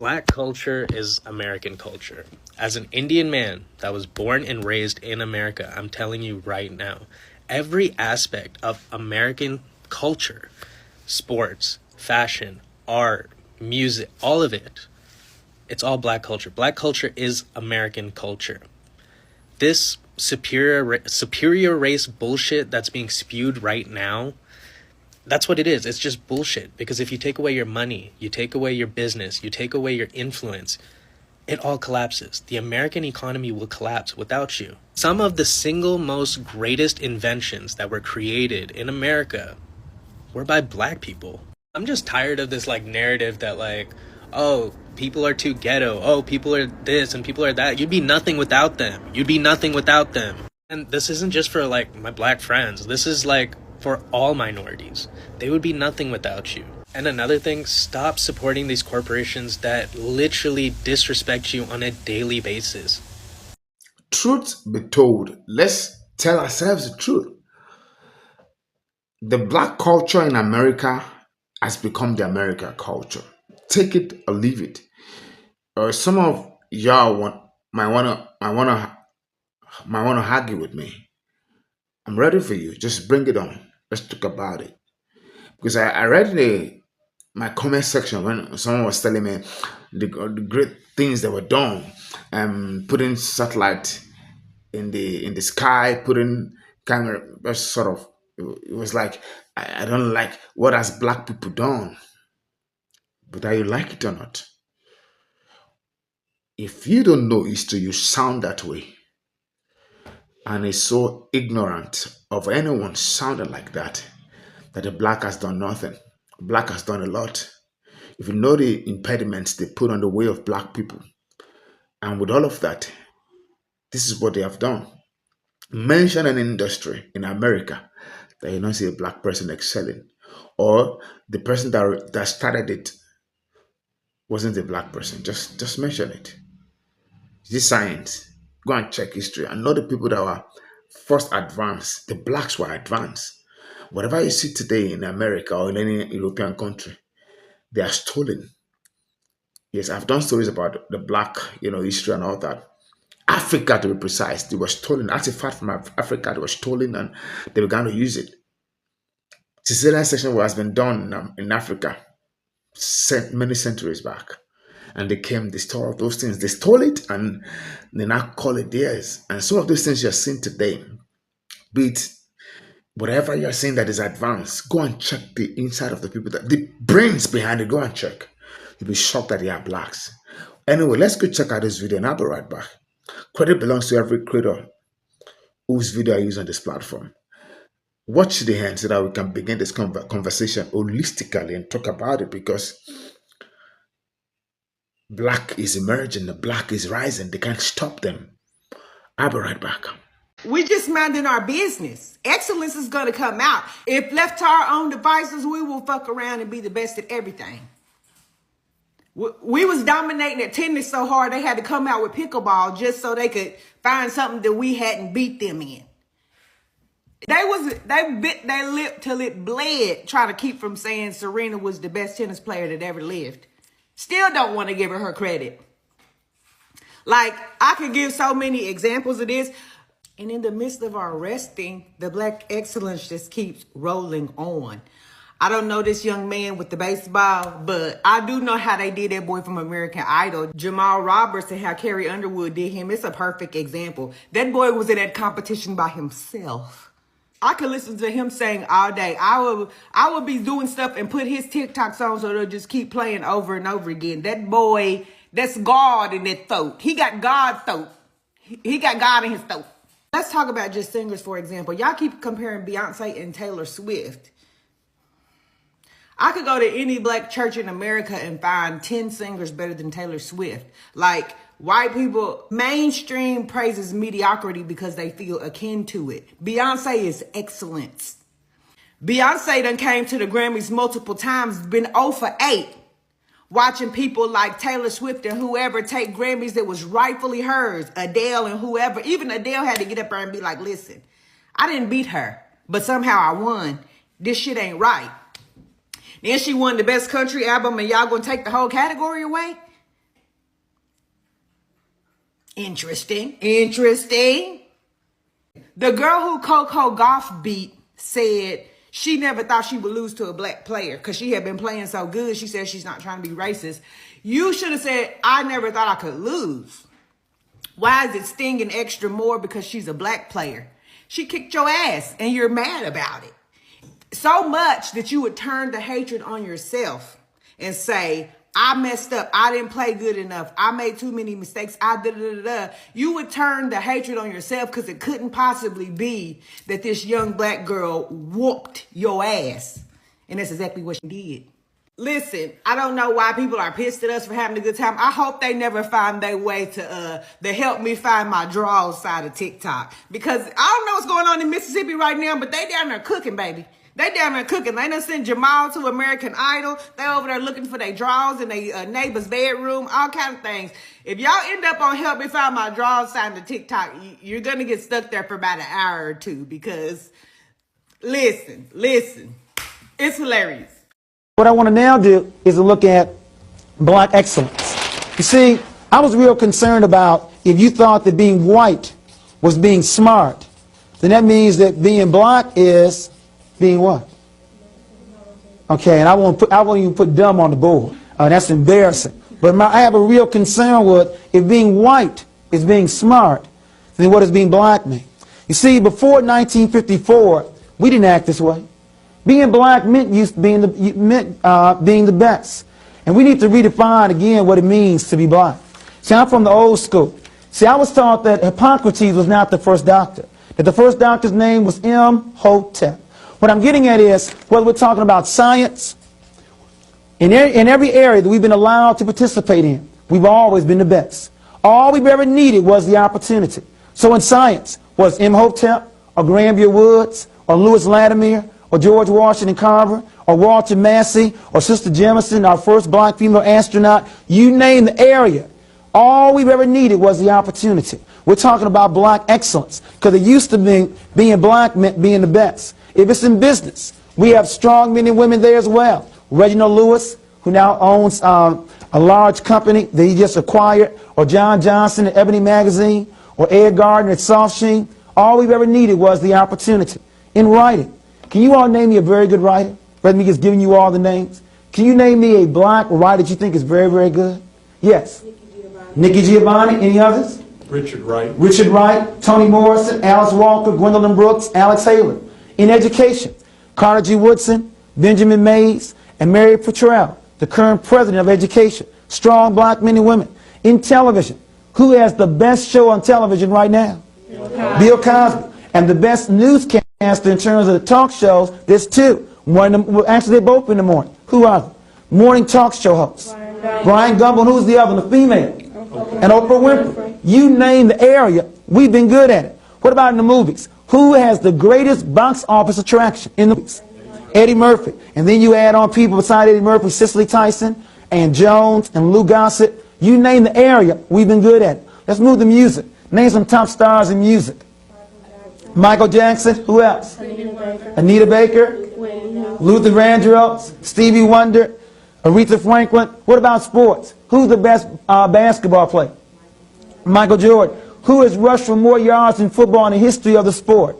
Black culture is American culture. As an Indian man that was born and raised in America, I'm telling you right now, every aspect of American culture, sports, fashion, art, music, all of it, it's all black culture. Black culture is American culture. This superior race bullshit that's being spewed right now, that's what it is. It's just bullshit. Because if you take away your money, you take away your business, you take away your influence, it all collapses. The American economy will collapse without you. Some of the single most greatest inventions that were created in America were by black people. I'm just tired of this narrative that oh, people are too ghetto. Oh, people are this and people are that. You'd be nothing without them. You'd be nothing without them. And this isn't just for my black friends. This is for all minorities. They would be nothing without you. And another thing, stop supporting these corporations that literally disrespect you on a daily basis. Truth be told, let's tell ourselves the truth. The black culture in America has become the American culture. Take it or leave it. Some of y'all might wanna argue with me. I'm ready for you. Just bring it on. Let's talk about it. Because I read my comment section when someone was telling me the great things that were done, putting satellite in the sky, putting camera, sort of. It was like I don't like what has black people done, but are you like it or not? If you don't know history, you sound that way, and it's so ignorant of anyone sounding like that that the black has done nothing. Black has done a lot. If you know the impediments they put on the way of black people, and with all of that, this is what they have done. Mention an industry in America that you don't see a black person excelling, or the person that started it wasn't a black person. Just mention it. This science. Go and check history and know the people that were first advanced. The blacks were advanced. Whatever you see today in America or in any European country, they are stolen. Yes, I've done stories about the black, history and all that. Africa, to be precise, they were stolen. Artifacts from Africa, they were stolen and they began to use it. Caesarean section has been done in Africa many centuries back. And they stole those things. They stole it and they now call it theirs. And some of those things you're seeing today, be it whatever you're seeing that is advanced, go and check the inside of the people, the brains behind it, go and check. You'll be shocked that they are blacks. Anyway, let's go check out this video and I'll be right back. Credit belongs to every creator whose video I use on this platform. Watch the end so that we can begin this conversation holistically and talk about it, because black is emerging, the black is rising. They can't stop them. I'll be right back. We just minding our business. Excellence is going to come out. If left to our own devices, we will fuck around and be the best at everything. We was dominating at tennis so hard they had to come out with pickleball just so they could find something that we hadn't beat them in. They bit their lip till it bled trying to keep from saying Serena was the best tennis player that ever lived. Still don't want to give her credit. I could give so many examples of this. And in the midst of our resting, the black excellence just keeps rolling on. I don't know this young man with the baseball, but I do know how they did that boy from American Idol, Jamal Roberts, and how Carrie Underwood did him. It's a perfect example. That boy was in that competition by himself. I could listen to him sing all day. I would be doing stuff and put his TikToks on so they'll just keep playing over and over again. That boy, that's God in that throat. He got God throat. He got God in his throat. Let's talk about just singers, for example. Y'all keep comparing Beyonce and Taylor Swift. I could go to any black church in America and find 10 singers better than Taylor Swift. White people, mainstream praises mediocrity because they feel akin to it. Beyonce is excellence. Beyonce done came to the Grammys multiple times, been 0 for 8. Watching people like Taylor Swift and whoever take Grammys that was rightfully hers, Adele and whoever. Even Adele had to get up there and be like, listen, I didn't beat her, but somehow I won. This shit ain't right. Then she won the best country album and y'all gonna take the whole category away? Interesting. Interesting. The girl who Coco Gauff beat said she never thought she would lose to a black player because she had been playing so good. She said she's not trying to be racist. You should have said, I never thought I could lose. Why is it stinging extra more because she's a black player? She kicked your ass and you're mad about it. So much that you would turn the hatred on yourself and say, I messed up. I didn't play good enough. I made too many mistakes. You would turn the hatred on yourself because it couldn't possibly be that this young black girl whooped your ass. And that's exactly what she did. Listen, I don't know why people are pissed at us for having a good time. I hope they never find their way to help me find my draws side of TikTok. Because I don't know what's going on in Mississippi right now, but they down there cooking, baby. They down there cooking. They done sent Jamal to American Idol. They over there looking for their drawers in their neighbor's bedroom, all kind of things. If y'all end up on Help Me Find My Draws side of TikTok, you're going to get stuck there for about an hour or two because, listen, it's hilarious. What I want to now do is to look at black excellence. You see, I was real concerned about if you thought that being white was being smart, then that means that being black is being what? Okay, and I won't even put dumb on the board. That's embarrassing. But I have a real concern with if being white is being smart, then what does being black mean? You see, before 1954, we didn't act this way. Being black meant being the best. And we need to redefine again what it means to be black. See, I'm from the old school. See, I was taught that Hippocrates was not the first doctor, that the first doctor's name was Imhotep. What I'm getting at is, whether we're talking about science, in every area that we've been allowed to participate in, we've always been the best. All we've ever needed was the opportunity. So in science, was Imhotep, or Granville Woods, or Lewis Latimer, or George Washington Carver, or Walter Massey, or Sister Jemison, our first black female astronaut, you name the area. All we've ever needed was the opportunity. We're talking about black excellence, because it used to be being black meant being the best. If it's in business, we have strong men and women there as well. Reginald Lewis, who now owns a large company that he just acquired, or John Johnson at Ebony Magazine, or Ed Gardner at Soft Sheen. All we've ever needed was the opportunity. In writing, can you all name me a very good writer? Rather than me just giving you all the names. Can you name me a black writer that you think is very, very good? Yes. Nikki Giovanni. Any others? Richard Wright. Richard Wright, Toni Morrison, Alice Walker, Gwendolyn Brooks, Alex Haley. In education, Carter G. Woodson, Benjamin Mays, and Mary Petrell, the current president of education. Strong black men and women. In television, who has the best show on television right now? Bill Cosby. And the best newscaster in terms of the talk shows, there's two. Actually, they're both in the morning. Who are they? Morning talk show hosts. Brian Gumble, and who's the other one? The female. And Oprah Winfrey. You name the area, we've been good at it. What about in the movies? Who has the greatest box office attraction in the movies? Eddie Murphy. And then you add on people beside Eddie Murphy, Cicely Tyson, and Jones, and Lou Gossett. You name the area, we've been good at it. Let's move to music. Name some top stars in music. Michael Jackson. Who else? Anita Baker. Luther Vandross. Stevie Wonder. Aretha Franklin. What about sports? Who's the best basketball player? Michael Jordan. Who has rushed for more yards in football in the history of the sport?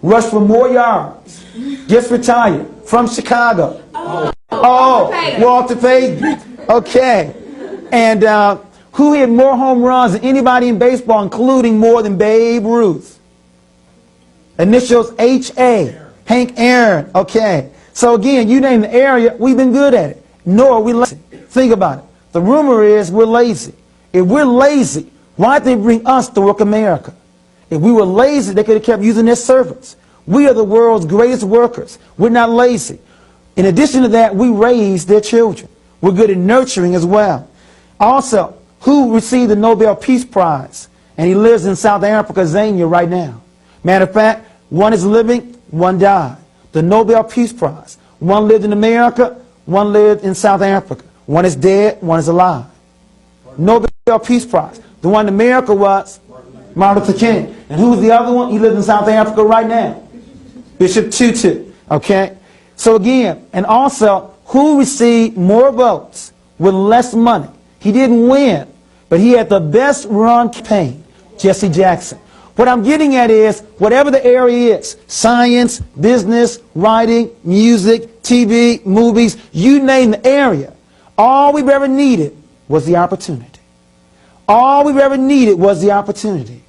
Rushed for more yards. Just retired. From Chicago. Walter Payton. Okay. And who hit more home runs than anybody in baseball, including more than Babe Ruth? Initials H.A. Hank Aaron. Okay. So again, you name the area, we've been good at it. Nor are we lazy. Think about it. The rumor is we're lazy. If we're lazy, why'd they bring us to work America? If we were lazy, they could have kept using their servants. We are the world's greatest workers. We're not lazy. In addition to that, we raise their children. We're good at nurturing as well. Also, who received the Nobel Peace Prize? And he lives in South Africa, Zambia right now. Matter of fact, one is living, one died. The Nobel Peace Prize. One lived in America, one lived in South Africa. One is dead, one is alive. Nobel Peace Prize. The one in America was Martin Luther King. And who's the other one? He lives in South Africa right now. Bishop Tutu. Okay? So again, and also, who received more votes with less money? He didn't win, But he had the best run campaign, Jesse Jackson. What I'm getting at is, whatever the area is, science, business, writing, music, TV, movies, you name the area, all we've ever needed was the opportunity. All we've ever needed was the opportunity.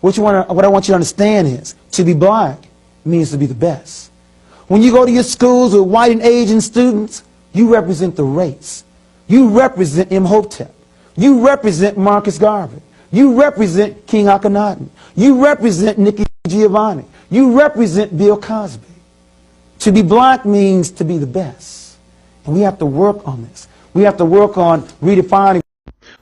What I want you to understand is, to be black means to be the best. When you go to your schools with white and Asian students, you represent the race. You represent Imhotep. You represent Marcus Garvey. You represent King Akhenaten. You represent Nikki Giovanni. You represent Bill Cosby. To be black means to be the best. And we have to work on this. We have to work on redefining.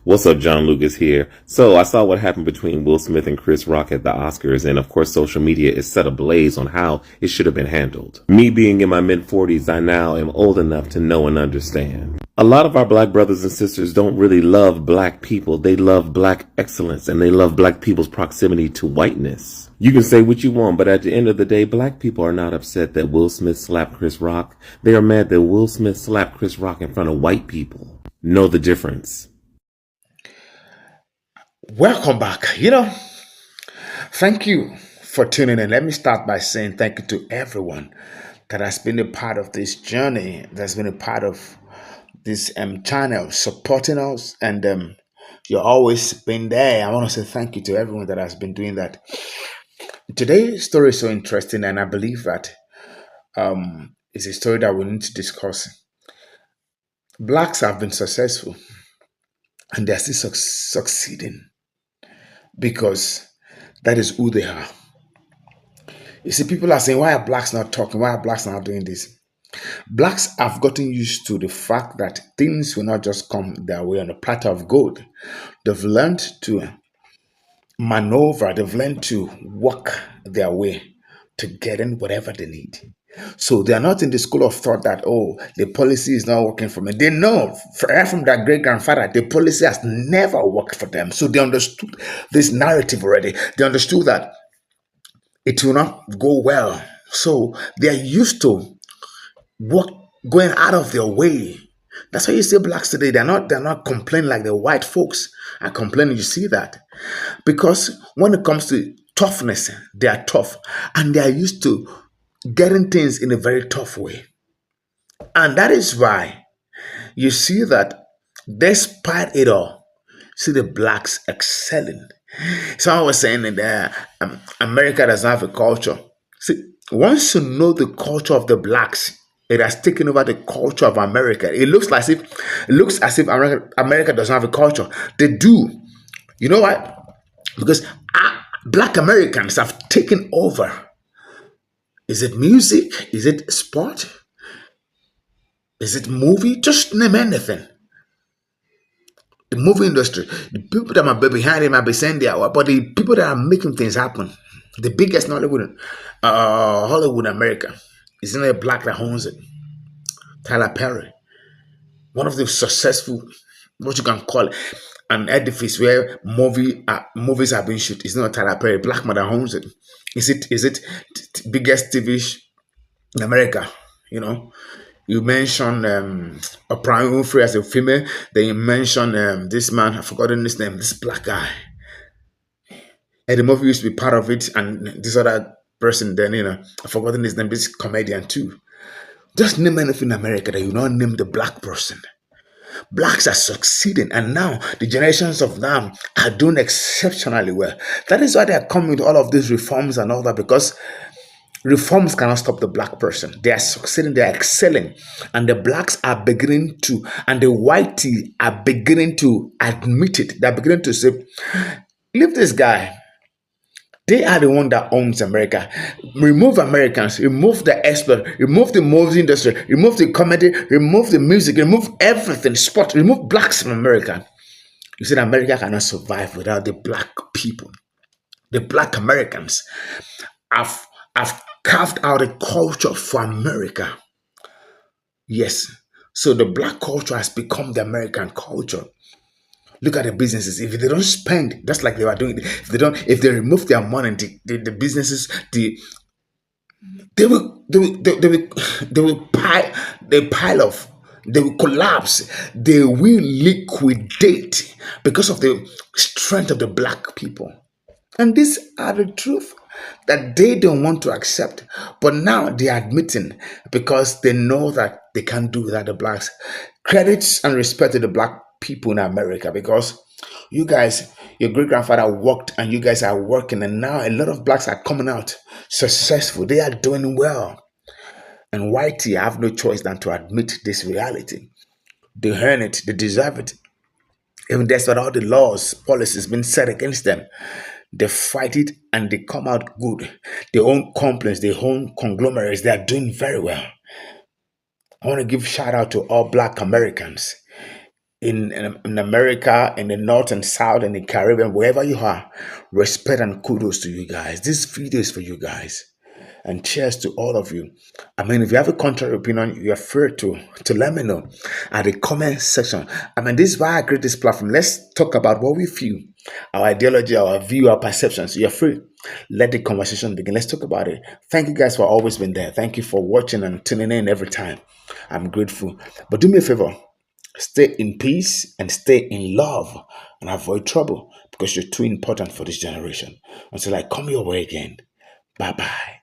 What's up, John Lucas here. So I saw what happened between Will Smith and Chris Rock at the Oscars, and of course social media is set ablaze on how it should have been handled. Me being in my mid-40s, I now am old enough to know and understand. A lot of our black brothers and sisters don't really love black people. They love black excellence, and they love black people's proximity to whiteness. You can say what you want, but at the end of the day, black people are not upset that Will Smith slapped Chris Rock. They are mad that Will Smith slapped Chris Rock in front of white people. Know the difference. Welcome back. Thank you for tuning in. Let me start by saying thank you to everyone that has been a part of this journey, that's been a part of this channel, supporting us, and you're always been there. I want to say thank you to everyone that has been doing that. Today's story is so interesting, and I believe that it's a story that we need to discuss. Blacks have been successful, and they're still succeeding, because that is who they are. You see, people are saying, why are blacks not talking? Why are blacks not doing this? Blacks have gotten used to the fact that things will not just come their way on a platter of gold. They've learned to maneuver, they've learned to work their way to get in whatever they need. So they are not in the school of thought that, oh, the policy is not working for me. They know from their great-grandfather, the policy has never worked for them. So they understood this narrative already. They understood that it will not go well. So they are used to going out of their way. That's why you see blacks today. They're not complaining like the white folks are complaining. You see that? Because when it comes to toughness, they are tough. And they are used to getting things in a very tough way. And that is why you see that despite it all, see the blacks excelling. Someone was saying that America doesn't have a culture. See, once you know the culture of the blacks, it has taken over the culture of America. It looks as if America doesn't have a culture. They do. You know why? Because black Americans have taken over. Is it music? Is it sport? Is it movie? Just name anything. The movie industry, the people that might be behind it might be saying they are, but the people that are making things happen, the biggest Hollywood America, isn't it a black that owns it? Tyler Perry, one of the successful, what you can call it, an edifice where movies are being shot. It's not Tyler Perry, black man that owns it. Is it biggest TV in America? You mentioned Oprah Winfrey as a female. Then you mentioned this man, I've forgotten his name, this black guy. And the movie used to be part of it, and this other person, then I've forgotten his name, this comedian too. Just name anything in America that you not name the black person. Blacks are succeeding, and now the generations of them are doing exceptionally well. That is why they are coming with all of these reforms and all that, because reforms cannot stop the black person. They are succeeding, they are excelling, and the blacks are beginning to, and the whitey are beginning to admit it. They're beginning to say, leave this guy. They are the one that owns America. Remove Americans, remove the expert, remove the movie industry, remove the comedy, remove the music, remove everything, sport, remove blacks from America. You see, America cannot survive without the black people. The black Americans have carved out a culture for America. Yes. So the black culture has become the American culture. Look at the businesses. If they don't spend, just like they were doing, if they remove their money, the businesses, they will pile of They will collapse. They will liquidate because of the strength of the black people. And these are the truth that they don't want to accept. But now they are admitting because they know that they can't do without the blacks. Credits and respect to the black people in America because you guys, your great grandfather worked and you guys are working, and now a lot of blacks are coming out successful. They are doing well. And whitey have no choice than to admit this reality. They earn it, they deserve it. Even despite all the laws, policies being set against them, they fight it and they come out good. They own companies, they own conglomerates, they are doing very well. I want to give shout out to all black Americans in America, in the North and South, and the Caribbean, wherever you are. Respect and kudos to you guys. This video is for you guys. And cheers to all of you. I mean, if you have a contrary opinion, you're free to let me know at the comment section. I mean, this is why I create this platform. Let's talk about what we feel, our ideology, our view, our perceptions. You're free. Let the conversation begin. Let's talk about it. Thank you guys for always being there. Thank you for watching and tuning in every time. I'm grateful. But do me a favor. Stay in peace and stay in love and avoid trouble because you're too important for this generation. Until I come your way again. Bye-bye.